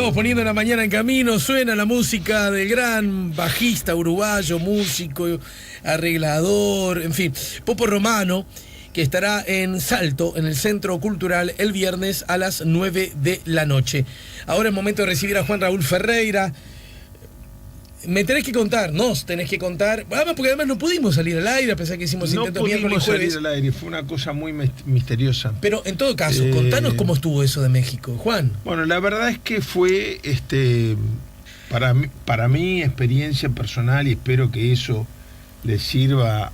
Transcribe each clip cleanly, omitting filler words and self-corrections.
Estamos poniendo la mañana en camino. Suena la música del gran bajista uruguayo, músico, arreglador, en fin, Popo Romano, que estará en Salto, en el Centro Cultural, el viernes a las 9 de la noche. Ahora es momento de recibir a Juan Raúl Ferreira. Me tenés que contar, nos tenés que contar, porque además no pudimos salir al aire, a pesar que hicimos intentos miércoles y jueves. No pudimos salir al aire, fue una cosa muy misteriosa. Pero en todo caso, contanos cómo estuvo eso de México, Juan. Bueno, la verdad es que fue, para mí, experiencia personal, y espero que eso le sirva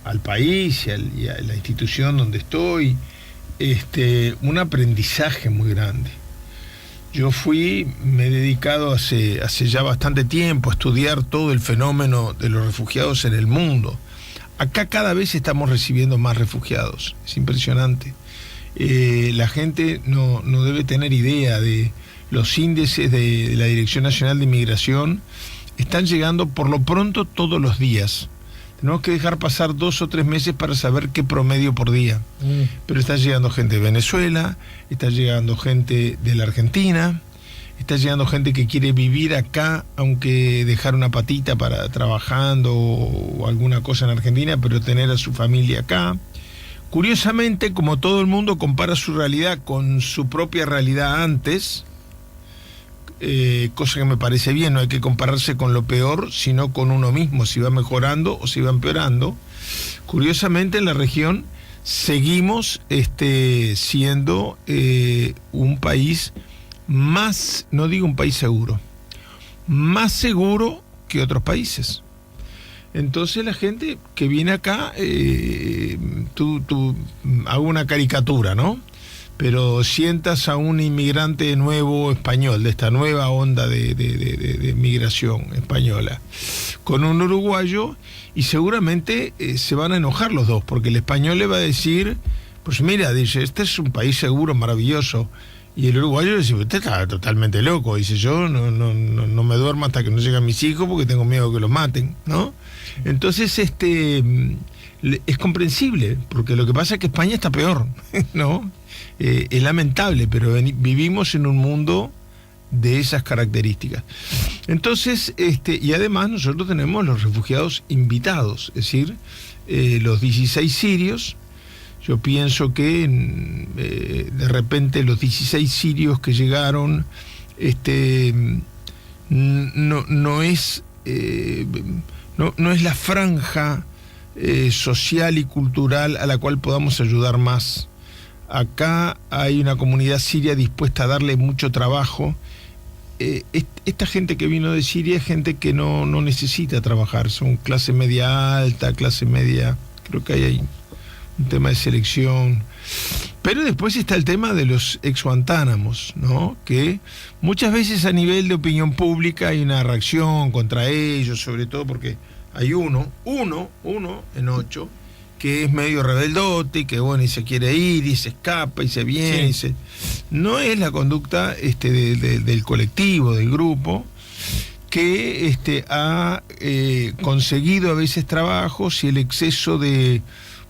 al país y a la institución donde estoy, un aprendizaje muy grande. Yo me he dedicado hace ya bastante tiempo a estudiar todo el fenómeno de los refugiados en el mundo. Acá cada vez estamos recibiendo más refugiados, es impresionante. La gente no debe tener idea de los índices de la Dirección Nacional de Migración. Están llegando por lo pronto todos los días. Tenemos que dejar pasar 2 o 3 meses para saber qué promedio por día. Pero está llegando gente de Venezuela, está llegando gente de la Argentina, está llegando gente que quiere vivir acá, aunque dejar una patita para trabajando o alguna cosa en Argentina, pero tener a su familia acá. Curiosamente, como todo el mundo compara su realidad con su propia realidad antes, cosa que me parece bien, no hay que compararse con lo peor, sino con uno mismo, si va mejorando o si va empeorando. Curiosamente, en la región seguimos siendo un país más, no digo un país seguro, más seguro que otros países. Entonces la gente que viene acá, hago una caricatura, ¿no? Pero sientas a un inmigrante nuevo español, de esta nueva onda de migración española, con un uruguayo, y seguramente se van a enojar los dos, porque el español le va a decir, pues mira, dice, este es un país seguro, maravilloso, y el uruguayo dice, usted está totalmente loco, dice, yo no me duermo hasta que no lleguen mis hijos porque tengo miedo que los maten, ¿no? Entonces, es comprensible, porque lo que pasa es que España está peor, ¿no? Es lamentable, pero vivimos en un mundo de esas características. Entonces, y además nosotros tenemos los refugiados invitados, es decir, los 16 sirios. Yo pienso que de repente los 16 sirios que llegaron, no es la franja social y cultural a la cual podamos ayudar más. Acá hay una comunidad siria dispuesta a darle mucho trabajo. Esta gente que vino de Siria es gente que no necesita trabajar, son clase media alta, clase media, creo que hay un tema de selección. Pero después está el tema de los ex Guantánamos, ¿no? Que muchas veces a nivel de opinión pública hay una reacción contra ellos, sobre todo porque hay uno en 8, que es medio rebeldote y que bueno, y se quiere ir y se escapa y se viene, sí. No es la conducta del colectivo, del grupo, que ha conseguido a veces trabajos, y el exceso de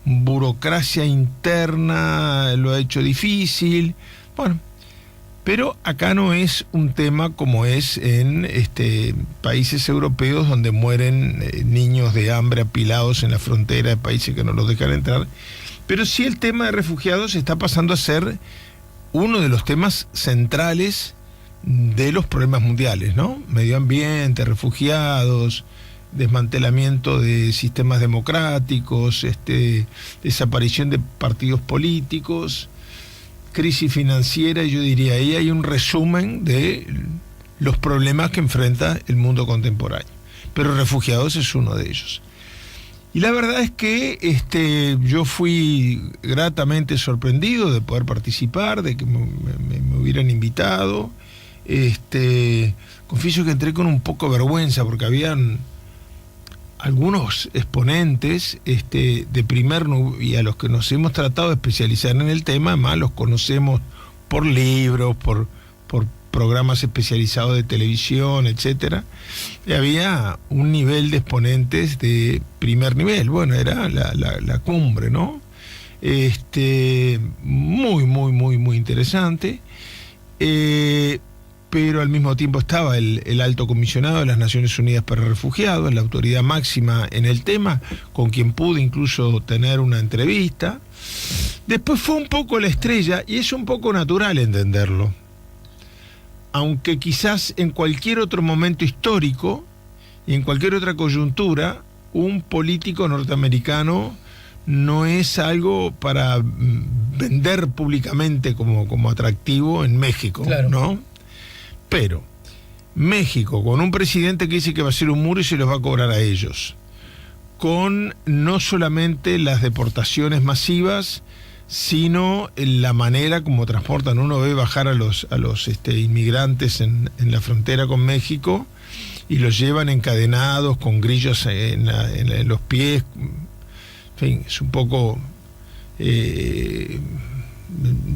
burocracia interna lo ha hecho difícil. Bueno, pero acá no es un tema como es en países europeos, donde mueren niños de hambre apilados en la frontera de países que no los dejan entrar. Pero sí, el tema de refugiados está pasando a ser uno de los temas centrales de los problemas mundiales, ¿no? Medio ambiente, refugiados, desmantelamiento de sistemas democráticos, desaparición de partidos políticos, crisis financiera. Yo diría, ahí hay un resumen de los problemas que enfrenta el mundo contemporáneo. Pero refugiados es uno de ellos. Y la verdad es que yo fui gratamente sorprendido de poder participar, de que me hubieran invitado. Confieso que entré con un poco de vergüenza, porque habían algunos exponentes de primer nivel, y a los que nos hemos tratado de especializar en el tema, además los conocemos por libros, por programas especializados de televisión, etcétera. Y había un nivel de exponentes de primer nivel. Bueno, era la cumbre, ¿no? Muy interesante. pero al mismo tiempo estaba el alto comisionado de las Naciones Unidas para Refugiados, la autoridad máxima en el tema, con quien pude incluso tener una entrevista. Después fue un poco la estrella, y es un poco natural entenderlo. Aunque quizás en cualquier otro momento histórico y en cualquier otra coyuntura, un político norteamericano no es algo para vender públicamente como atractivo en México, claro, ¿no? Pero México, con un presidente que dice que va a ser un muro y se los va a cobrar a ellos, con no solamente las deportaciones masivas, sino la manera como transportan. Uno ve bajar a los inmigrantes en la frontera con México y los llevan encadenados con grillos en los pies. En fin, es un poco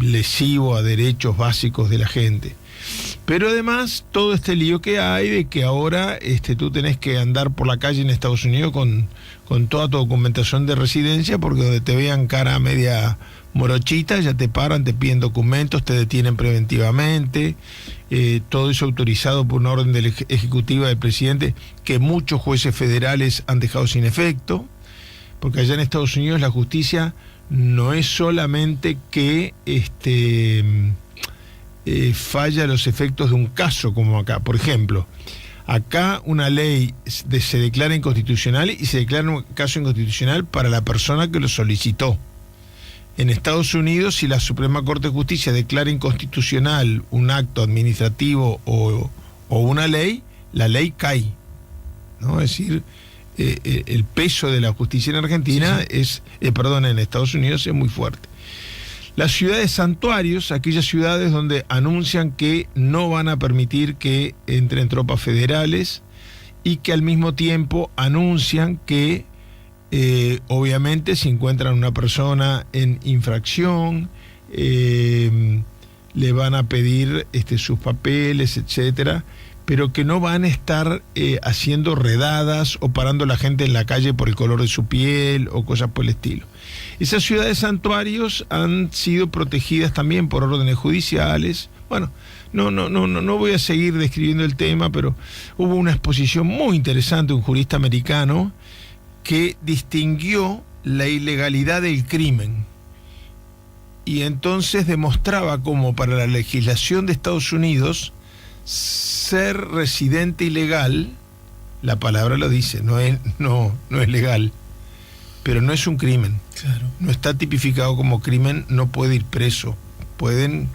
lesivo a derechos básicos de la gente. Pero además, todo este lío que hay de que ahora tú tenés que andar por la calle en Estados Unidos con toda tu documentación de residencia, porque donde te vean cara media morochita, ya te paran, te piden documentos, te detienen preventivamente. Todo eso autorizado por una orden ejecutiva del presidente, que muchos jueces federales han dejado sin efecto. Porque allá en Estados Unidos la justicia no es solamente que falla los efectos de un caso como acá. Por ejemplo, acá una ley se declara inconstitucional y se declara un caso inconstitucional para la persona que lo solicitó. En Estados Unidos, si la Suprema Corte de Justicia declara inconstitucional un acto administrativo o una ley, la ley cae, ¿no? Es decir, el peso de la justicia en Argentina en Estados Unidos es muy fuerte. Las ciudades santuarios, aquellas ciudades donde anuncian que no van a permitir que entren tropas federales y que al mismo tiempo anuncian que obviamente si encuentran una persona en infracción, le van a pedir sus papeles, etcétera, pero que no van a estar haciendo redadas o parando a la gente en la calle por el color de su piel o cosas por el estilo. Esas ciudades santuarios han sido protegidas también por órdenes judiciales. Bueno, no voy a seguir describiendo el tema, pero hubo una exposición muy interesante de un jurista americano que distinguió la ilegalidad del crimen y entonces demostraba cómo para la legislación de Estados Unidos ser residente ilegal, la palabra lo dice, no es legal, pero no es un crimen. Claro. No está tipificado como crimen, no puede ir preso. Pueden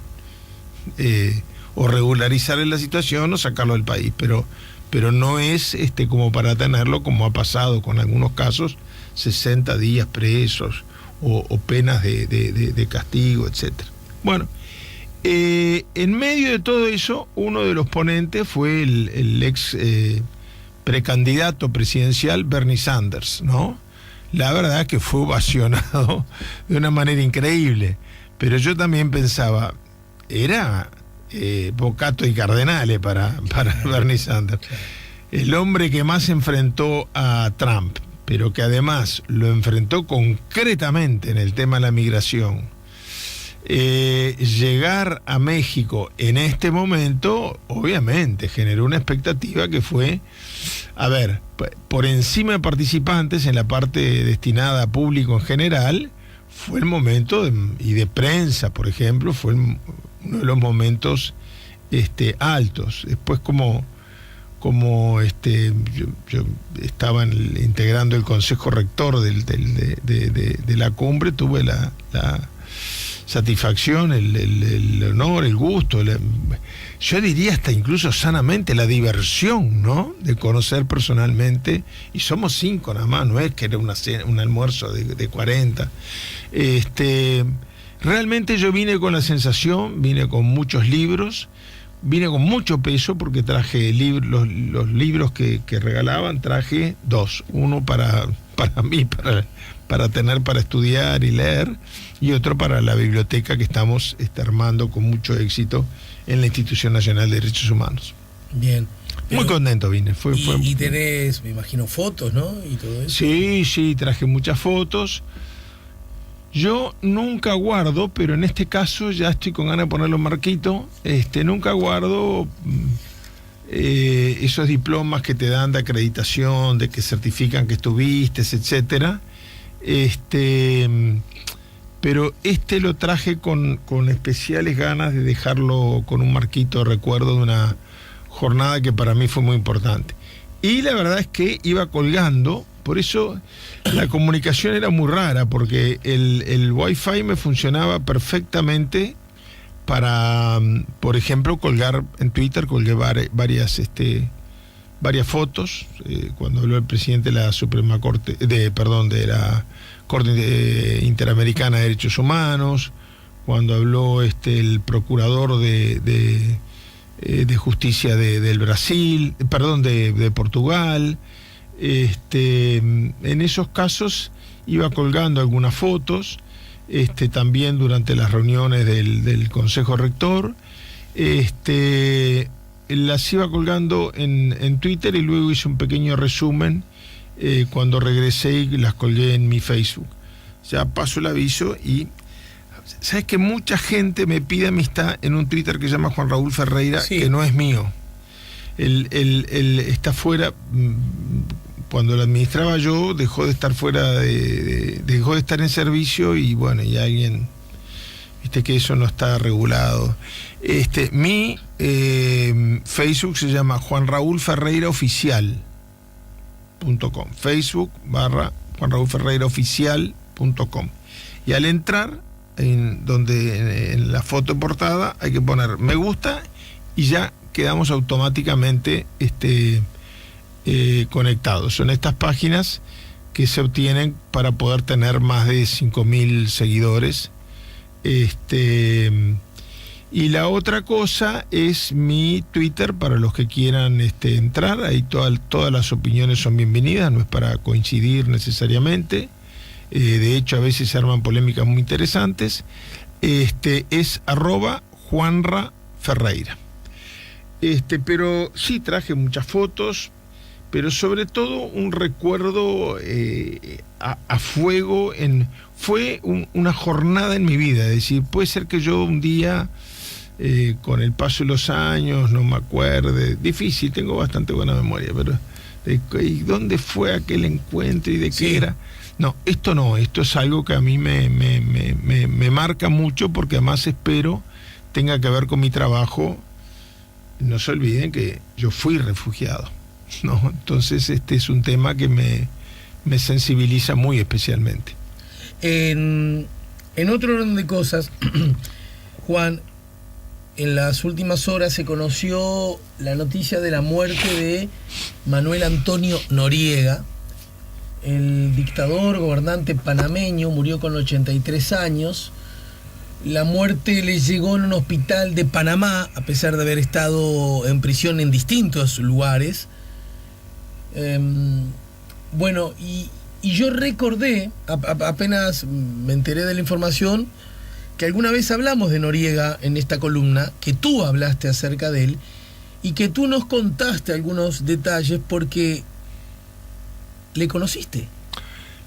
o regularizar la situación o sacarlo del país, pero no es como para tenerlo, como ha pasado con algunos casos, 60 días presos o penas de castigo, etcétera. Bueno, en medio de todo eso, uno de los ponentes fue el ex precandidato presidencial Bernie Sanders, ¿no? La verdad que fue ovacionado de una manera increíble, pero yo también pensaba, era Bocato y Cardenale para Bernie Sanders, el hombre que más enfrentó a Trump, pero que además lo enfrentó concretamente en el tema de la migración. Llegar a México en este momento obviamente generó una expectativa que fue, a ver, por encima de participantes en la parte destinada a público en general, fue el momento y de prensa, por ejemplo, fue uno de los momentos altos. Después como yo estaba integrando el consejo rector de la cumbre, tuve la satisfacción, el honor, el gusto, yo diría hasta incluso sanamente la diversión, ¿no? De conocer personalmente, y somos 5 nada más, no es que era un almuerzo de 40. Realmente yo vine con la sensación, vine con muchos libros, vine con mucho peso porque traje los libros que regalaban, traje 2, uno para mí, para tener para estudiar y leer, y otro para la biblioteca que estamos armando con mucho éxito en la Institución Nacional de Derechos Humanos. Bien. Muy contento vine. Y tenés, me imagino, fotos, ¿no? Y todo eso. Sí, traje muchas fotos. Yo nunca guardo, pero en este caso ya estoy con ganas de ponerlo en marquito. Nunca guardo esos diplomas que te dan de acreditación, de que certifican que estuviste, etcétera. Pero lo traje con especiales ganas de dejarlo con un marquito de recuerdo de una jornada que para mí fue muy importante. Y la verdad es que iba colgando, por eso la comunicación era muy rara, porque el Wi-Fi me funcionaba perfectamente para, por ejemplo, colgar en Twitter, colgué varias fotos, cuando habló el presidente de la Suprema Corte, de la Corte Interamericana de Derechos Humanos, cuando habló el procurador de Justicia del Brasil, de Portugal. En esos casos iba colgando algunas fotos, también durante las reuniones del Consejo Rector, las iba colgando en Twitter, y luego hice un pequeño resumen cuando regresé y las colgué en mi Facebook. Ya paso el aviso. Y sabes que mucha gente me pide amistad en un Twitter que se llama Juan Raúl Ferreira, sí, que no es mío. Él está fuera. Cuando lo administraba yo, dejó de estar dejó de estar en servicio, y bueno, y alguien, viste que eso no está regulado. Mi Facebook se llama Juan Raúl Ferreira Oficial.com, Facebook /Juan Raúl Ferreira Oficial.com, y al entrar en la foto portada hay que poner me gusta, y ya quedamos automáticamente conectados. Son estas páginas que se obtienen para poder tener más de 5.000 seguidores. Y la otra cosa es mi Twitter, para los que quieran entrar. Ahí todas las opiniones son bienvenidas, no es para coincidir necesariamente. De hecho, a veces se arman polémicas muy interesantes. Es @JuanraFerreira. Pero sí traje muchas fotos, pero sobre todo un recuerdo a fuego. Fue una jornada en mi vida. Es decir, puede ser que yo un día, con el paso de los años, no me acuerde. Difícil, tengo bastante buena memoria, pero ¿dónde fue aquel encuentro y de qué era? No, esto es algo que a mí me marca mucho, porque además espero tenga que ver con mi trabajo. No se olviden que yo fui refugiado, ¿no? Entonces es un tema que me sensibiliza muy especialmente. En otro orden de cosas, Juan, en las últimas horas se conoció la noticia de la muerte de Manuel Antonio Noriega. El dictador, gobernante panameño, murió con 83 años. La muerte le llegó en un hospital de Panamá, a pesar de haber estado en prisión en distintos lugares. Bueno, y yo recordé, apenas me enteré de la información, que alguna vez hablamos de Noriega en esta columna, que tú hablaste acerca de él, y que tú nos contaste algunos detalles porque le conociste.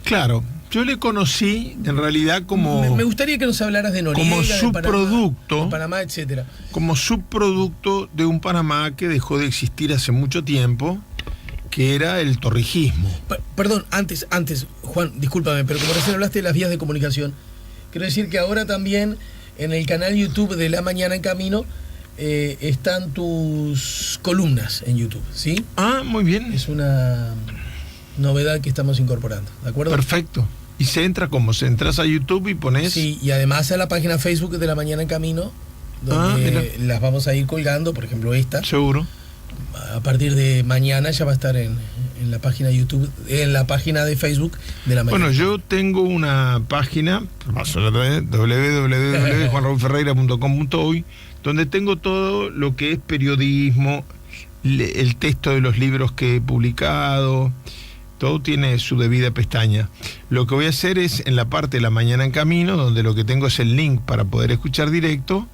Claro, yo le conocí en realidad como... Me gustaría que nos hablaras de Noriega, como subproducto, de Panamá, etcétera. Como subproducto de un Panamá que dejó de existir hace mucho tiempo, que era el torrijismo. Perdón, antes, Juan, discúlpame, pero como recién hablaste de las vías de comunicación, quiero decir que ahora también en el canal YouTube de La Mañana en Camino están tus columnas en YouTube, ¿sí? Ah, muy bien. Es una novedad que estamos incorporando, ¿de acuerdo? Perfecto. ¿Y se entra cómo? ¿Se entras a YouTube y pones...? Sí, y además a la página Facebook de La Mañana en Camino, donde las vamos a ir colgando, por ejemplo esta. Seguro. A partir de mañana ya va a estar en la página de YouTube, en la página de Facebook de La Mañana. Bueno, yo tengo una página, www.juanraulferreira.com.uy, donde tengo todo lo que es periodismo, el texto de los libros que he publicado. Todo tiene su debida pestaña. Lo que voy a hacer es, en la parte de La Mañana en Camino, donde lo que tengo es el link para poder escuchar directo,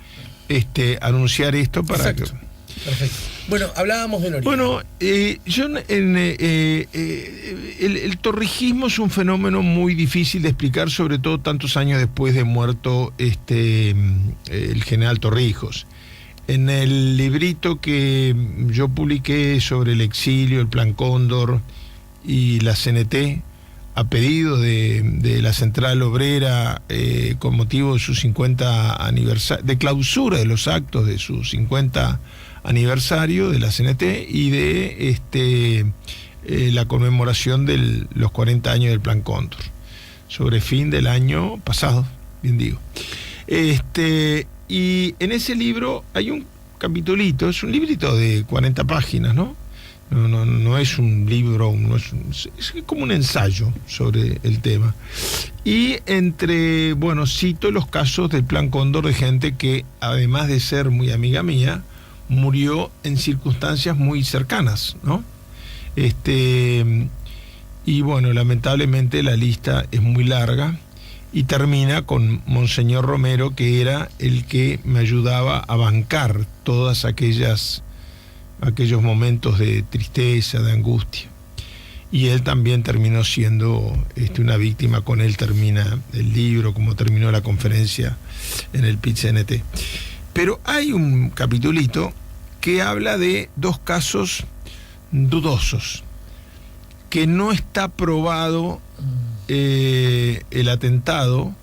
anunciar esto para... Exacto. Perfecto. Bueno, hablábamos de Noriega. Bueno, el torrijismo es un fenómeno muy difícil de explicar, sobre todo tantos años después de muerto el general Torrijos. En el librito que yo publiqué sobre el exilio, el Plan Cóndor y la CNT, a pedido de la Central Obrera, con motivo de su 50 aniversario, de clausura de los actos de su 50 aniversario de la CNT y de la conmemoración de los 40 años del Plan Cóndor, sobre fin del año pasado, bien digo. Y en ese libro hay un capitulito, es un librito de 40 páginas, ¿no? No es un libro, es como un ensayo sobre el tema. Y cito los casos del Plan Cóndor de gente que, además de ser muy amiga mía, murió en circunstancias muy cercanas, ¿no? Y bueno, lamentablemente la lista es muy larga y termina con Monseñor Romero, que era el que me ayudaba a bancar todas aquellos momentos de tristeza, de angustia. Y él también terminó siendo una víctima. Con él termina el libro, como terminó la conferencia en el PIT-CNT. Pero hay un capitulito que habla de dos casos dudosos, que no está probado el atentado,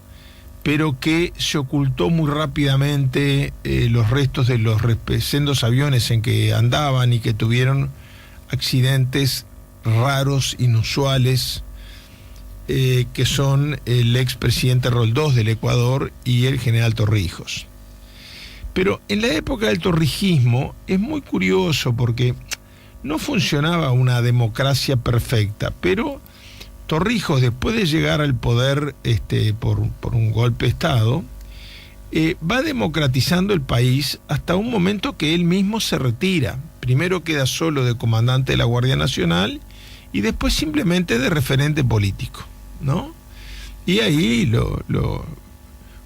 pero que se ocultó muy rápidamente los restos de los sendos aviones en que andaban y que tuvieron accidentes raros, inusuales, que son el expresidente Roldós del Ecuador y el general Torrijos. Pero en la época del torrijismo es muy curioso porque no funcionaba una democracia perfecta, pero Torrijos, después de llegar al poder por un golpe de Estado, va democratizando el país hasta un momento que él mismo se retira. Primero queda solo de comandante de la Guardia Nacional y después simplemente de referente político, ¿no? Y ahí lo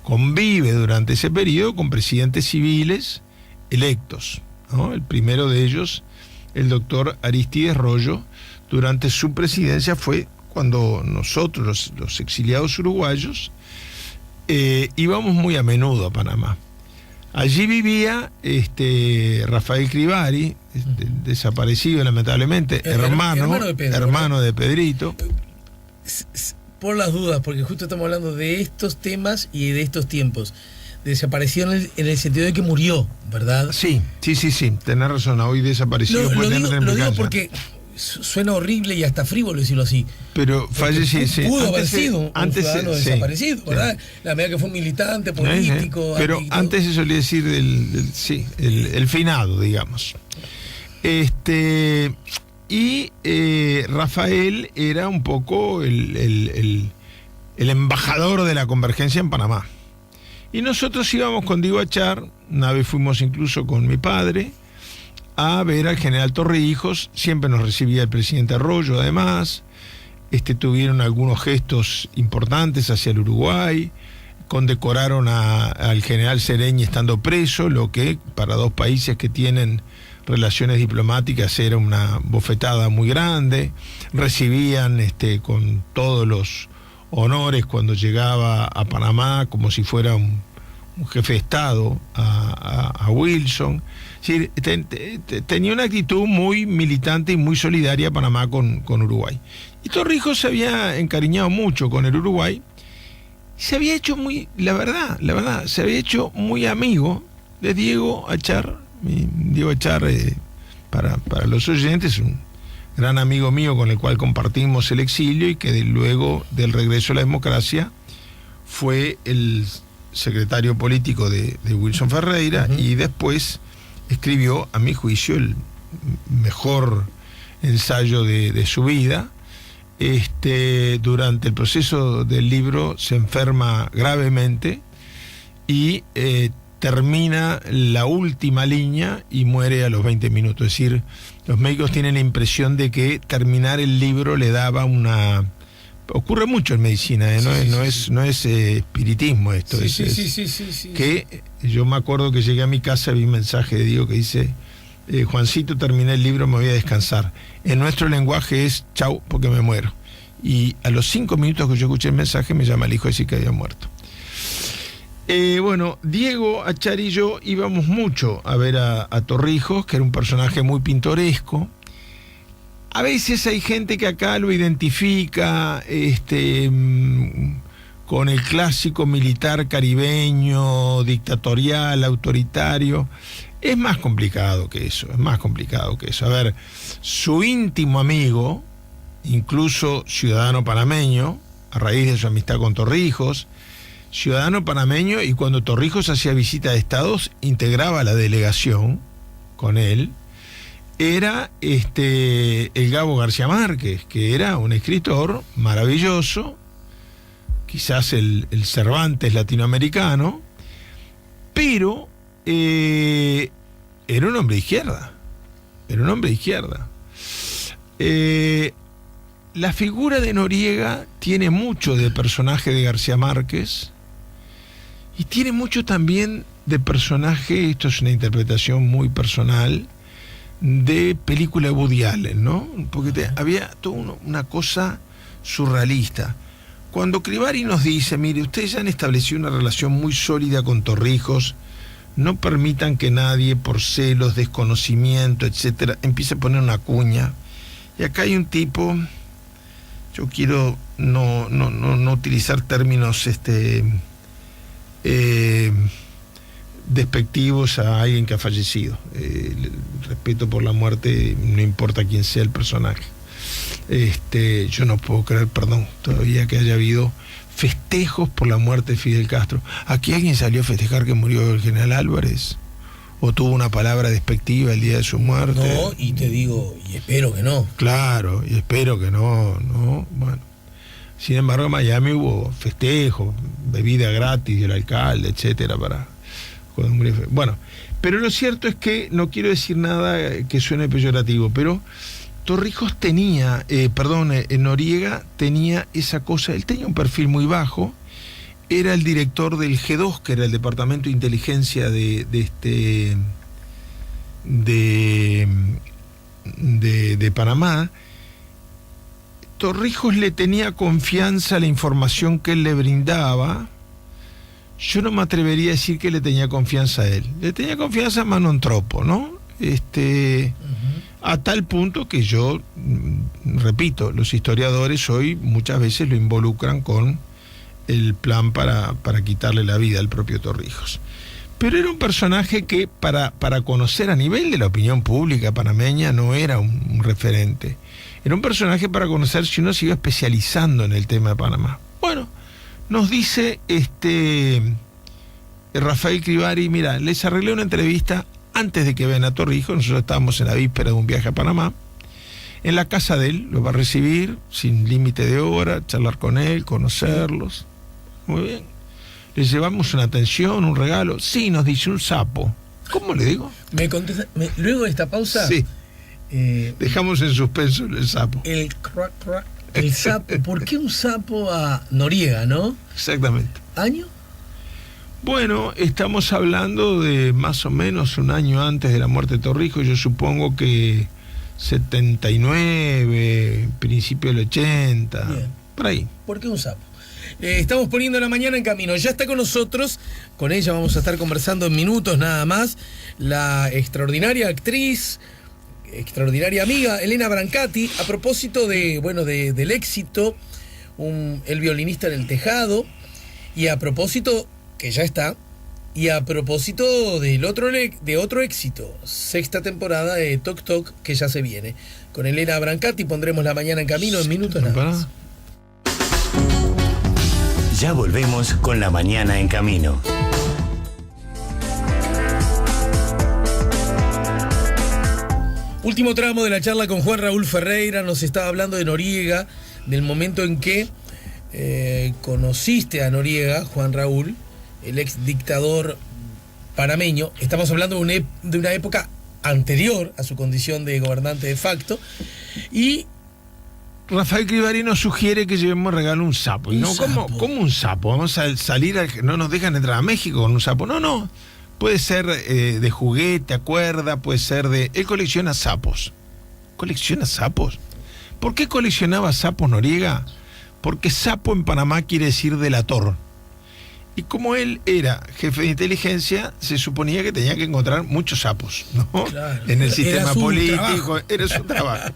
convive durante ese periodo con presidentes civiles electos, ¿no? El primero de ellos, el doctor Aristides Rollo, durante su presidencia fue cuando nosotros, los exiliados uruguayos, íbamos muy a menudo a Panamá. Allí vivía Rafael Crivari, desaparecido lamentablemente, hermano de Pedrito. Por las dudas, porque justo estamos hablando de estos temas y de estos tiempos. Desapareció en el sentido de que murió, ¿verdad? Sí, tenés razón, hoy desapareció. Lo digo porque suena horrible y hasta frívolo decirlo así. Pero falleció, pudo haber sido un ciudadano desaparecido, ¿verdad? Sí. La medida que fue un militante político. Pero antes se solía decir el finado, digamos. Y Rafael era un poco el embajador de la convergencia en Panamá. Y nosotros íbamos con Diego Achar, una vez fuimos incluso con mi padre, a ver al general Torrijos. Siempre nos recibía el presidente Arroyo, además. Tuvieron algunos gestos importantes hacia el Uruguay, condecoraron al general Sereñi estando preso, lo que para dos países que tienen relaciones diplomáticas era una bofetada muy grande. Recibían con todos los honores cuando llegaba a Panamá, como si fuera un jefe de Estado, a Wilson. Es decir, tenía una actitud muy militante y muy solidaria Panamá con Uruguay. Y Torrijos se había encariñado mucho con el Uruguay. Se había hecho la verdad, se había hecho muy amigo de Diego Achar. Diego Achar, para los oyentes, un gran amigo mío con el cual compartimos el exilio y que luego del regreso a la democracia fue el secretario político de Wilson Ferreira. Uh-huh. Y después escribió, a mi juicio, el mejor ensayo de su vida. Durante el proceso del libro se enferma gravemente y termina la última línea y muere a los 20 minutos. Es decir, los médicos tienen la impresión de que terminar el libro le daba una... Ocurre mucho en medicina, no es espiritismo esto. Sí. Que yo me acuerdo que llegué a mi casa, vi un mensaje de Diego que dice, Juancito, terminé el libro, me voy a descansar. En nuestro lenguaje es chau porque me muero. Y a los 5 minutos que yo escuché el mensaje me llama el hijo a decir que había muerto. Bueno, Diego, Achari y yo íbamos mucho a ver a Torrijos, que era un personaje muy pintoresco. A veces hay gente que acá lo identifica con el clásico militar caribeño, dictatorial, autoritario. Es más complicado que eso, es más complicado que eso. A ver, su íntimo amigo, incluso ciudadano panameño, a raíz de su amistad con Torrijos, ciudadano panameño, y cuando Torrijos hacía visita de estados, integraba la delegación con él, era el Gabo García Márquez, que era un escritor maravilloso, quizás el Cervantes latinoamericano, pero era un hombre de izquierda. Era un hombre de izquierda. La figura de Noriega tiene mucho de personaje de García Márquez y tiene mucho también de personaje, esto es una interpretación muy personal, de película de Woody Allen, ¿no? Porque había toda una cosa surrealista. Cuando Crivari nos dice, mire, ustedes ya han establecido una relación muy sólida con Torrijos, no permitan que nadie por celos, desconocimiento, etcétera, empiece a poner una cuña. Y acá hay un tipo, yo quiero no utilizar términos despectivos a alguien que ha fallecido. El respeto por la muerte, no importa quién sea el personaje. Yo no puedo creer, perdón, todavía que haya habido festejos por la muerte de Fidel Castro. ¿Aquí alguien salió a festejar que murió el general Álvarez? ¿O tuvo una palabra despectiva el día de su muerte? No, y te digo, y espero que no. Claro, y espero que no, bueno. Sin embargo, en Miami hubo festejos, bebida gratis del alcalde, etcétera, para cuando murió. Bueno, pero lo cierto es que no quiero decir nada que suene peyorativo, pero Torrijos tenía, Noriega tenía esa cosa, él tenía un perfil muy bajo, era el director del G2, que era el Departamento de Inteligencia de Panamá. Torrijos le tenía confianza a la información que él le brindaba. Yo no me atrevería a decir que le tenía confianza a él. Le tenía confianza a Manon Tropo, ¿no? A tal punto que yo, repito, los historiadores hoy muchas veces lo involucran con el plan para quitarle la vida al propio Torrijos. Pero era un personaje que para conocer a nivel de la opinión pública panameña no era un referente. Era un personaje para conocer si uno se iba especializando en el tema de Panamá. Bueno, nos dice Rafael Crivari, mira, les arreglé una entrevista antes de que vean a Torrijos. Nosotros estábamos en la víspera de un viaje a Panamá. En la casa de él, lo va a recibir sin límite de hora, charlar con él, conocerlos. Muy bien. ¿Le llevamos una atención, un regalo? Sí, nos dice, un sapo. ¿Cómo le digo? Me contesta, luego de esta pausa. Sí. Dejamos en suspenso el sapo. El sapo. ¿Por qué un sapo a Noriega, no? Exactamente. ¿Año? Bueno, estamos hablando de más o menos un año antes de la muerte de Torrijos. Yo supongo que 79, principio del 80. Bien. Por ahí. ¿Por qué un sapo? Estamos poniendo la mañana en camino. Ya está con nosotros, con ella vamos a estar conversando en minutos nada más, la extraordinaria actriz, extraordinaria amiga, Elena Brancati, a propósito del éxito, el violinista en el tejado, y a propósito, que ya está, y a propósito de otro éxito, 6ª temporada de Toc Toc, que ya se viene. Con Elena Brancati pondremos la mañana en camino en minutos nada más. Ya volvemos con la mañana en camino. Último tramo de la charla con Juan Raúl Ferreira. Nos estaba hablando de Noriega, del momento en que conociste a Noriega, Juan Raúl, el ex dictador panameño. Estamos hablando de una época anterior a su condición de gobernante de facto. Y Rafael Crivari nos sugiere que llevemos regalo un sapo. ¿Y no? ¿Cómo un sapo? Vamos a salir, no nos dejan entrar a México con un sapo. No. Puede ser de juguete, a cuerda, puede ser de... Él colecciona sapos. ¿Colecciona sapos? ¿Por qué coleccionaba sapos, Noriega? Porque sapo en Panamá quiere decir delator. Y como él era jefe de inteligencia, se suponía que tenía que encontrar muchos sapos, ¿no? Claro. En el sistema Era su político. trabajo. Era su trabajo.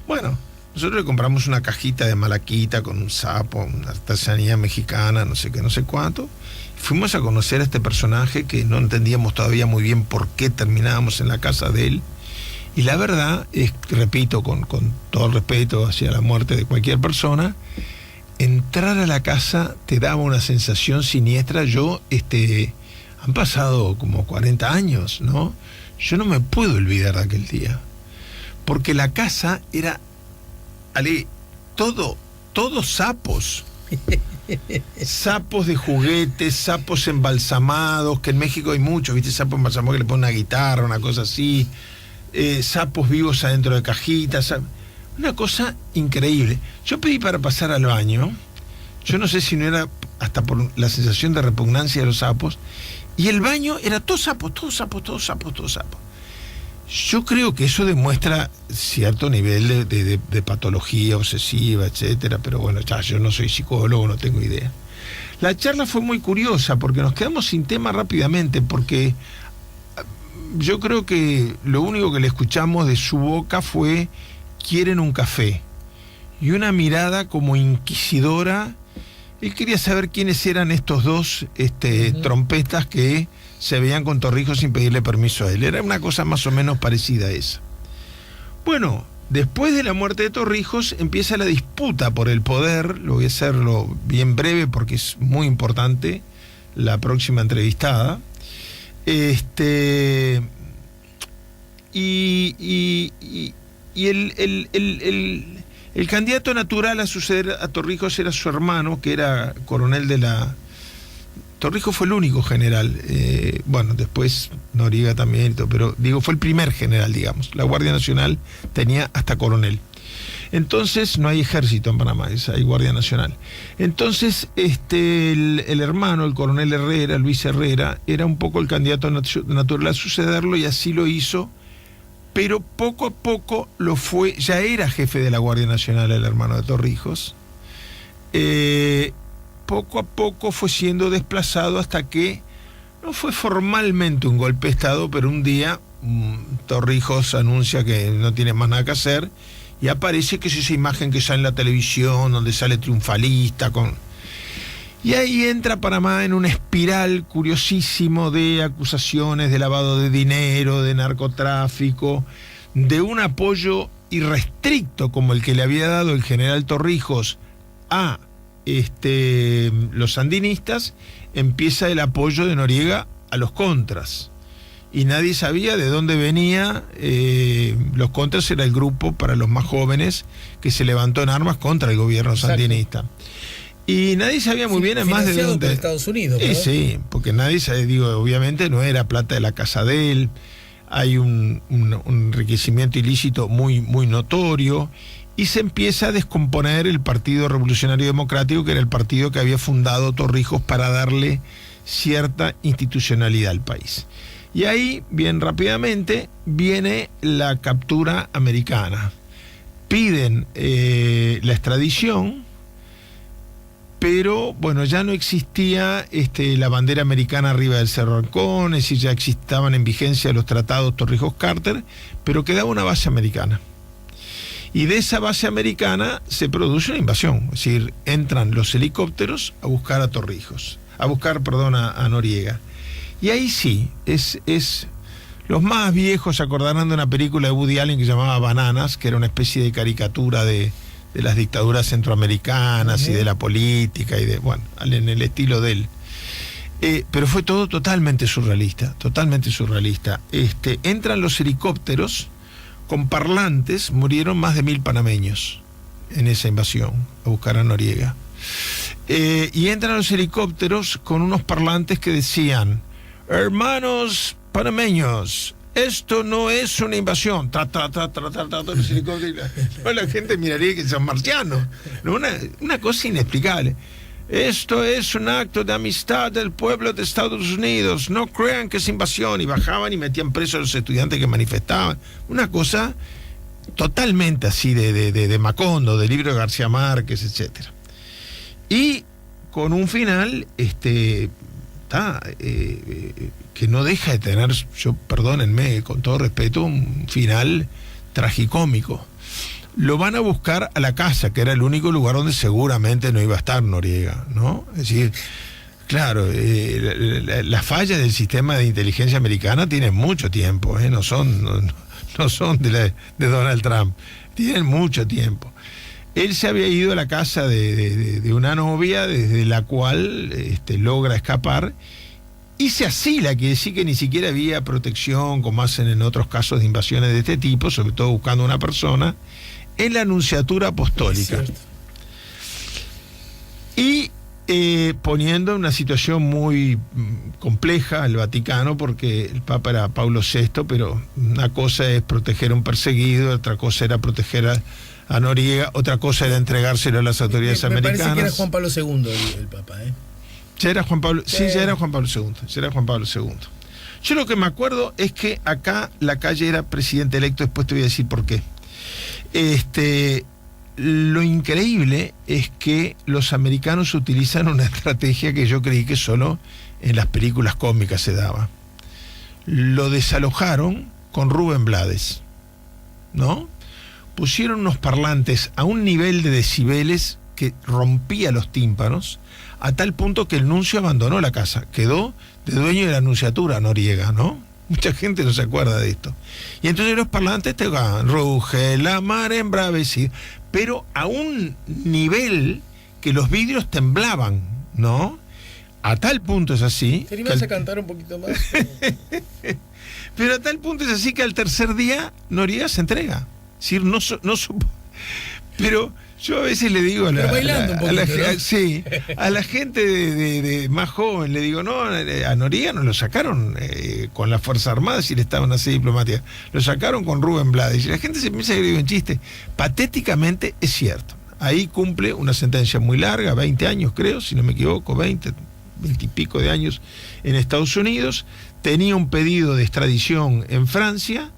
Bueno, nosotros le compramos una cajita de malaquita con un sapo, una artesanía mexicana, no sé qué, no sé cuánto. Fuimos a conocer a este personaje que no entendíamos todavía muy bien por qué terminábamos en la casa de él. Y la verdad es, repito, con todo el respeto hacia la muerte de cualquier persona, entrar a la casa te daba una sensación siniestra. Han pasado como 40 años, ¿no? Yo no me puedo olvidar de aquel día. Porque la casa era, todos sapos. Sapos de juguetes, sapos embalsamados, que en México hay muchos, ¿viste? Sapos embalsamados que le ponen una guitarra, una cosa así. Sapos vivos adentro de cajitas. Una cosa increíble. Yo pedí para pasar al baño. Yo no sé si no era hasta por la sensación de repugnancia de los sapos. Y el baño era todos sapos. Yo creo que eso demuestra cierto nivel de patología obsesiva, etcétera. Pero bueno, ya yo no soy psicólogo, no tengo idea. La charla fue muy curiosa porque nos quedamos sin tema rápidamente, porque yo creo que lo único que le escuchamos de su boca fue: quieren un café. Y una mirada como inquisidora. Él quería saber quiénes eran estos dos trompetas que se veían con Torrijos sin pedirle permiso a él. Era una cosa más o menos parecida a esa. Bueno, después de la muerte de Torrijos empieza la disputa por el poder. Lo voy a hacerlo bien breve porque es muy importante la próxima entrevistada. El candidato natural a suceder a Torrijos era su hermano, que era coronel de la... Torrijos fue el único general, bueno, después Noriega también, pero digo, fue el primer general, digamos. La Guardia Nacional tenía hasta coronel. Entonces, no hay ejército en Panamá, hay Guardia Nacional. Entonces, el hermano, el coronel Herrera, Luis Herrera, era un poco el candidato natural a sucederlo, y así lo hizo, pero poco a poco lo fue. Ya era jefe de la Guardia Nacional el hermano de Torrijos. Poco a poco fue siendo desplazado hasta que no fue formalmente un golpe de Estado, pero un día Torrijos anuncia que no tiene más nada que hacer, y aparece que es esa imagen que sale en la televisión, donde sale triunfalista, y ahí entra Panamá en una espiral curiosísimo de acusaciones de lavado de dinero, de narcotráfico, de un apoyo irrestricto como el que le había dado el general Torrijos a los sandinistas. Empieza el apoyo de Noriega a los contras. Y nadie sabía de dónde venía. Los contras era el grupo para los más jóvenes que se levantó en armas contra el gobierno sandinista. Y nadie sabía muy bien, además, de dónde. Por Estados Unidos, ¿no? Sí, porque nadie sabía, obviamente no era plata de la casa de él. Hay un enriquecimiento ilícito muy, muy notorio. Y se empieza a descomponer el Partido Revolucionario Democrático, que era el partido que había fundado Torrijos para darle cierta institucionalidad al país. Y ahí, bien rápidamente, viene la captura americana. Piden la extradición, pero bueno, ya no existía la bandera americana arriba del Cerro Halcón, es decir, ya estaban en vigencia los tratados Torrijos-Carter, pero quedaba una base americana. Y de esa base americana se produce una invasión, es decir, entran los helicópteros a buscar a Torrijos, a Noriega. Y ahí sí, es los más viejos se acordarán de una película de Woody Allen que se llamaba Bananas, que era una especie de caricatura de las dictaduras centroamericanas y de la política y en el estilo de él. Pero fue todo totalmente surrealista. Entran los helicópteros con parlantes, murieron más de 1.000 panameños en esa invasión a buscar a Noriega. Y entran los helicópteros con unos parlantes que decían: hermanos panameños, esto no es una invasión. Los helicópteros. La gente miraría que son marcianos. Una cosa inexplicable. esto es un acto de amistad del pueblo de Estados Unidos, no crean que es invasión, y bajaban y metían presos a los estudiantes que manifestaban. Una cosa totalmente así de Macondo, del libro de García Márquez, etcétera. Y con un final que no deja de tener, perdónenme, con todo respeto, un final tragicómico. Lo van a buscar a la casa, que era el único lugar donde seguramente no iba a estar Noriega, ¿no? Es decir, claro, las fallas del sistema de inteligencia americana tienen mucho tiempo, no son de Donald Trump, tienen mucho tiempo. Él se había ido a la casa de una novia desde la cual logra escapar y se asila, quiere decir que ni siquiera había protección, como hacen en otros casos de invasiones de este tipo, sobre todo buscando a una persona, en la Nunciatura Apostólica. Y poniendo en una situación muy compleja al Vaticano, porque el Papa era Pablo VI, pero una cosa es proteger a un perseguido, otra cosa era proteger a Noriega, otra cosa era entregárselo a las autoridades americanas. Me parece que era Juan Pablo II el Papa, ¿eh? Ya era Juan Pablo, sí, ya era Juan Pablo II, Yo lo que me acuerdo es que acá Lacalle era presidente electo, después te voy a decir por qué. Lo increíble es que los americanos utilizan una estrategia que yo creí que solo en las películas cómicas se daba. Lo desalojaron con Rubén Blades, ¿no? Pusieron unos parlantes a un nivel de decibeles que rompía los tímpanos, a tal punto que el nuncio abandonó la casa, quedó de dueño de la nunciatura Noriega, ¿no? Mucha gente no se acuerda de esto. Y entonces los parlantes te van, ruge la mar embravecida, pero a un nivel que los vidrios temblaban, ¿no? A tal punto es así... ¿Te animas a cantar un poquito más? Pero a tal punto es así que al tercer día Noriega se entrega. Es decir, pero yo a veces le digo a la gente de más joven, le digo, no, a Noriega no lo sacaron con las Fuerzas Armadas y le estaban así diplomática, lo sacaron con Rubén Blades. Y la gente se piensa que le digo en chiste. Patéticamente es cierto. Ahí cumple una sentencia muy larga, 20 años creo, si no me equivoco, 20 y pico de años en Estados Unidos. Tenía un pedido de extradición en Francia,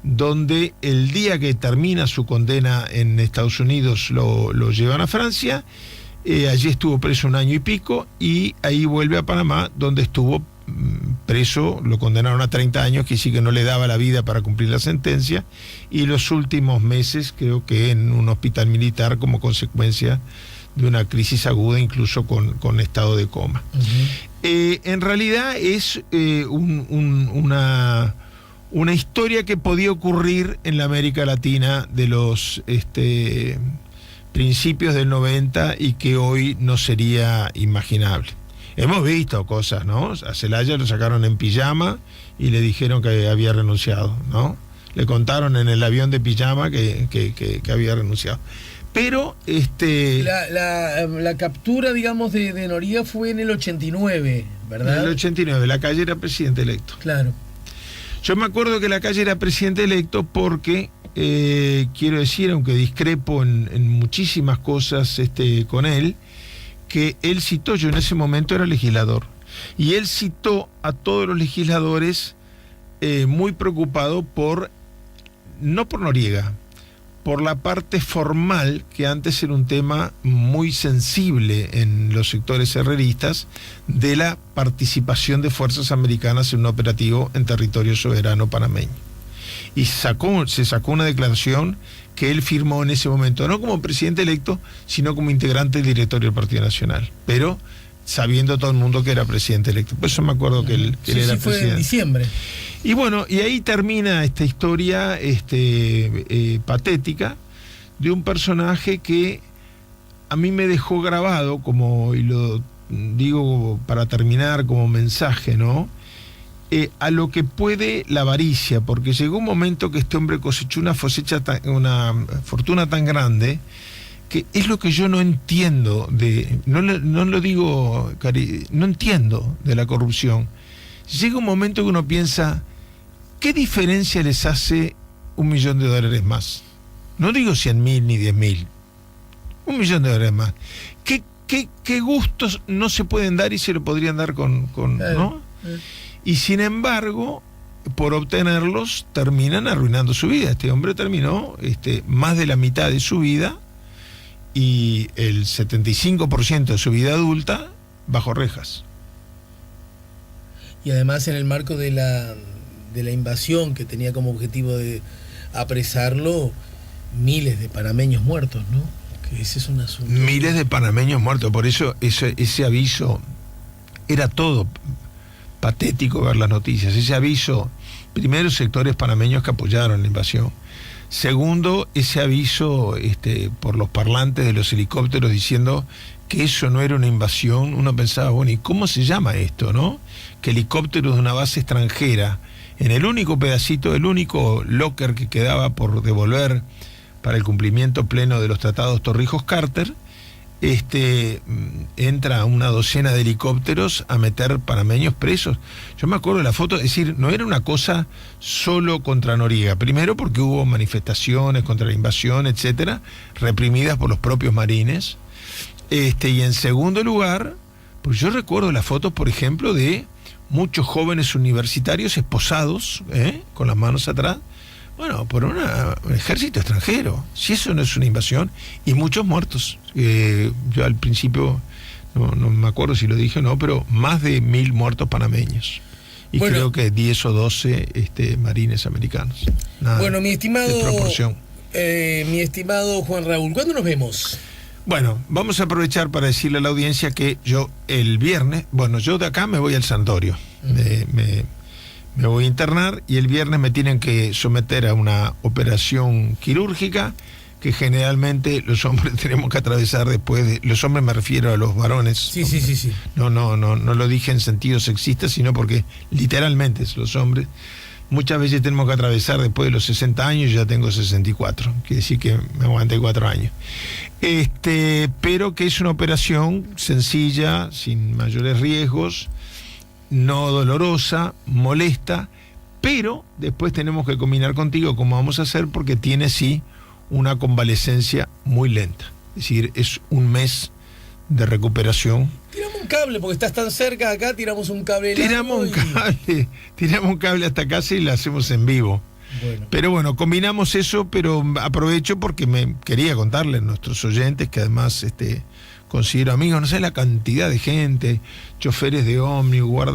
donde el día que termina su condena en Estados Unidos lo llevan a Francia, allí estuvo preso 1 año y pico, y ahí vuelve a Panamá, donde estuvo preso, lo condenaron a 30 años, que sí que no le daba la vida para cumplir la sentencia, y los últimos meses creo que en un hospital militar como consecuencia de una crisis aguda, incluso con estado de coma. En realidad es una historia que podía ocurrir en la América Latina de los principios del 90 y que hoy no sería imaginable. Hemos visto cosas, ¿no? A Zelaya lo sacaron en pijama y le dijeron que había renunciado, ¿no? Le contaron en el avión de pijama que había renunciado. Pero la captura, digamos, de Noriega fue en el 89, ¿verdad? En el 89, Lacalle era presidente electo. Claro. Yo me acuerdo que Lacalle era presidente electo porque, quiero decir, aunque discrepo en muchísimas cosas con él, que él citó, yo en ese momento era legislador, y él citó a todos los legisladores muy preocupado no por Noriega, por la parte formal, que antes era un tema muy sensible en los sectores herreristas, de la participación de fuerzas americanas en un operativo en territorio soberano panameño. Y se sacó una declaración que él firmó en ese momento, no como presidente electo, sino como integrante del directorio del Partido Nacional, pero sabiendo todo el mundo que era presidente electo. Por eso me acuerdo que él era fue presidente. En diciembre. Y bueno, y ahí termina esta historia patética de un personaje que a mí me dejó grabado, y lo digo para terminar como mensaje, ¿no? A lo que puede la avaricia, porque llegó un momento que este hombre cosechó una fortuna tan grande, que es lo que yo no entiendo no lo digo, no entiendo de la corrupción. Llega un momento que uno piensa, ¿qué diferencia les hace $1 millón más? No digo 100.000 ni 10.000, $1 millón más. ¿Qué gustos no se pueden dar y se lo podrían dar con ¿no? Y sin embargo, por obtenerlos, terminan arruinando su vida. Este hombre terminó más de la mitad de su vida y el 75% de su vida adulta bajo rejas. Y además en el marco de la invasión que tenía como objetivo de apresarlo, miles de panameños muertos, ¿no? Que ese es un asunto. Miles de panameños muertos, por eso ese aviso, era todo patético ver las noticias. Ese aviso, primero, sectores panameños que apoyaron la invasión. Segundo, ese aviso por los parlantes de los helicópteros diciendo que eso no era una invasión. Uno pensaba, bueno, ¿y cómo se llama esto, no? Que helicópteros de una base extranjera, en el único pedacito, el único locker que quedaba por devolver para el cumplimiento pleno de los tratados Torrijos-Carter, entra una docena de helicópteros a meter panameños presos. Yo me acuerdo de la foto, es decir, no era una cosa solo contra Noriega. Primero porque hubo manifestaciones contra la invasión, etcétera, reprimidas por los propios marines. Y en segundo lugar, pues yo recuerdo las fotos, por ejemplo, de muchos jóvenes universitarios esposados, con las manos atrás, bueno, por un ejército extranjero. Si eso no es una invasión, y muchos muertos. Yo al principio, no me acuerdo si lo dije o no, pero más de 1.000 muertos panameños. Y bueno, creo que 10 o 12 marines americanos. Nada, bueno, mi de proporción. estimado Juan Raúl, ¿cuándo nos vemos? Bueno, vamos a aprovechar para decirle a la audiencia que yo el viernes, yo de acá me voy al sanatorio. Me voy a internar y el viernes me tienen que someter a una operación quirúrgica que generalmente los hombres tenemos que atravesar después de... Los hombres me refiero a los varones. Sí. No lo dije en sentido sexista, sino porque literalmente los hombres muchas veces tenemos que atravesar después de los 60 años. Ya tengo 64, quiere decir que me aguanté 4 años. Pero que es una operación sencilla, sin mayores riesgos, no dolorosa, molesta, pero después tenemos que combinar contigo como vamos a hacer, porque tiene sí una convalecencia muy lenta. Es decir, es un mes de recuperación. Tiramos un cable, porque estás tan cerca de acá, tiramos un cable. Tiramos un cable hasta casa y lo hacemos en vivo. Bueno. Pero bueno, combinamos eso, pero aprovecho porque me quería contarles a nuestros oyentes, que además considero amigos, no sé la cantidad de gente, choferes de ómnibus,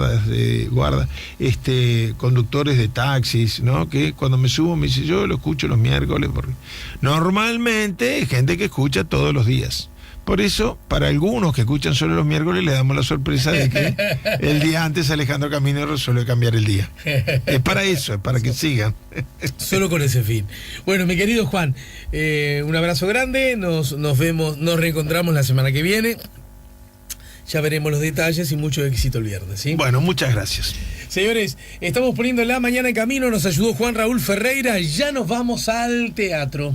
conductores de taxis, ¿no? Que cuando me subo me dice, yo lo escucho los miércoles, porque normalmente hay gente que escucha todos los días. Por eso, para algunos que escuchan solo los miércoles, le damos la sorpresa de que el día antes Alejandro Camino resuelve cambiar el día. Es para eso, es para que sigan. Solo con ese fin. Bueno, mi querido Juan, un abrazo grande, nos vemos, nos reencontramos la semana que viene. Ya veremos los detalles y mucho éxito el viernes, ¿sí? Bueno, muchas gracias. Señores, estamos poniendo la mañana en camino, nos ayudó Juan Raúl Ferreira, ya nos vamos al teatro.